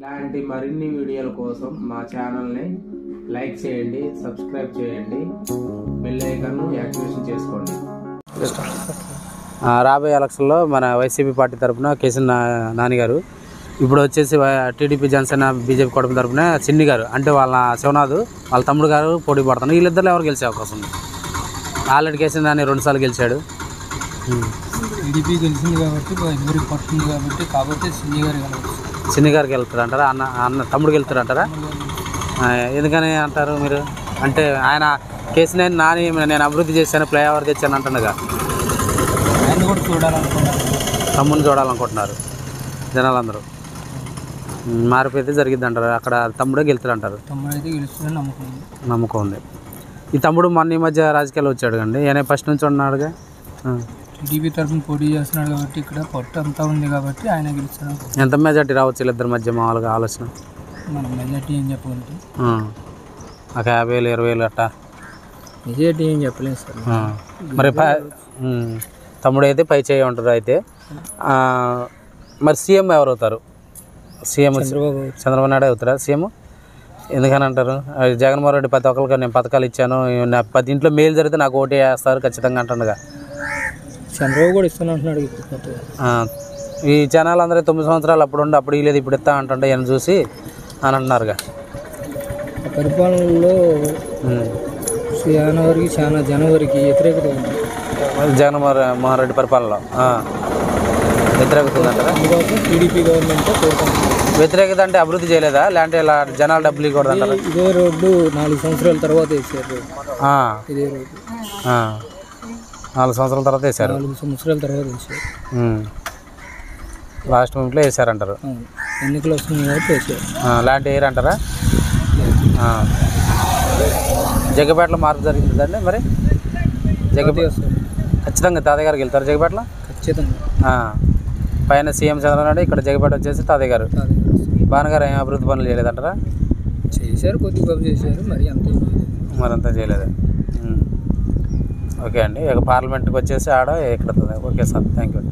ఇలాంటి మరిన్ని వీడియోల కోసం మా ఛానల్ని లైక్ చేయండి, సబ్స్క్రైబ్ చేయండి, బెల్ ఐకాన్ను యాక్టివేషన్ చేసుకోండి. రాబోయే ఎలక్షన్లో మన వైసీపీ పార్టీ తరఫున కేసీ నాని గారు, ఇప్పుడు వచ్చేసి టీడీపీ జనసేన బీజేపీ కూటమి తరఫున చిన్ని గారు, అంటే వాళ్ళ శివనాథ్ వాళ్ళ తమ్ముడు గారు పోటీ పడుతున్నారు. వీళ్ళిద్దరు ఎవరు గెలిచే అవకాశం ఉంది? ఆల్రెడీ కేసీ నాని 2 సార్లు గెలిచాడు. టీడీపీ గెలిచింది కాబట్టి ఎవరికి పడుతుంది కాబట్టి చిన్ని గారికి వెళ్తారు అంటారా? అన్న తమ్ముడికి వెళ్తారు అంటారా? ఎందుకని అంటారు మీరు? అంటే ఆయన కేసీ నాని నేను అభివృద్ధి చేశాను, ఫ్లైఓవర్ తెచ్చాను అంటుండగా ఆయన కూడా చూడాలనుకుంటున్నారు, తమ్ముడిని చూడాలనుకుంటున్నారు జనాలందరూ. మారిపోతే జరిగిద్ది అంటారు. అక్కడ తమ్ముడే గెలుతారు అంటారు. తమ్ముడు అయితే గెలుస్తుందని నమ్మకం ఉంది. ఈ తమ్ముడు మొన్న ఈ మధ్య రాజకీయాలు వచ్చాడు కండి, ఆయన ఫస్ట్ నుంచి ఉన్నాడుగా. టీడీపీ తరఫున పోటీ చేస్తున్నాడు కాబట్టి ఇక్కడ పొట్టు అంతా ఉంది కాబట్టి ఆయన గెలుస్తాడు. ఎంత మెజార్టీ రావచ్చు వీళ్ళిద్దరి మధ్య మామూలుగా ఆలోచన? మన మెజార్టీ ఏం చెప్పగలుగుతాం? ఒక 50,000 20,000 అట్టా మెజార్టీ ఏం చెప్పలేదు సార్. మరి తమ్ముడు అయితే పై చేయి ఉంటారు. అయితే మరి సీఎం ఎవరు అవుతారు? సీఎం చంద్రబాబు నాయుడు అవుతారా సీఎం? ఎందుకని అంటారు? జగన్మోహన్ రెడ్డి ప్రతి ఒక్కరికి నేను పథకాలు ఇచ్చాను, నా 10 ఇంట్లో మేలు జరిగితే నాకు ఓటే వేస్తారు ఖచ్చితంగా అంటుండగా. చంద్రబాబు కూడా ఇస్తాను అంటున్నాడు. ఈ జనాలు అందరూ 9 సంవత్సరాలు అప్పుడు ఉండి అప్పుడు లేదు ఇప్పుడు ఇస్తా అంటుంటే ఆయన చూసి అని అంటున్నారుగా. పరిపాలనలో జనవరికి వ్యతిరేకత ఉంది. జగన్మోహన్ రెడ్డి పరిపాలనలో వ్యతిరేకత ఉందంటారా? టీడీపీ గవర్నమెంట్ వ్యతిరేకత అంటే అభివృద్ధి చేయలేదా, లేదంటే ఇలా జనాలు డబ్బులు ఇవ్వకూడదు అంటారా? ఇదే రోడ్డు 4 సంవత్సరాల తర్వాత వేసారు. ఇదే రోడ్డు 4 సంవత్సరాల తర్వాత వేసారు. 4 సంవత్సరాల తర్వాత వేసారు. లాస్ట్ మూమెంట్లో వేసారంటారు. ఎన్నికలు వస్తున్నాయి కాబట్టి వేసారు. లాంటి ఎయిర్ అంటారా? జగ్గపేటలో మార్పు జరిగిందండి. మరి ఖచ్చితంగా తాతయ్య గారికి వెళ్తారు జగ్గపేటలో ఖచ్చితంగా. పైన సీఎం చంద్రబాబు, ఇక్కడ జగ్గపేట వచ్చేసి తాతయ్య గారు. భానుగారు ఏం అభివృద్ధి పనులు చేయలేదంటారా? చేశారు, కొద్దిగా చేశారు, మరంతా చేయలేదు. ఓకే అండి. ఇక పార్లమెంట్కి వచ్చేసి ఆడ ఇక్కడ. Okay sir, thank you.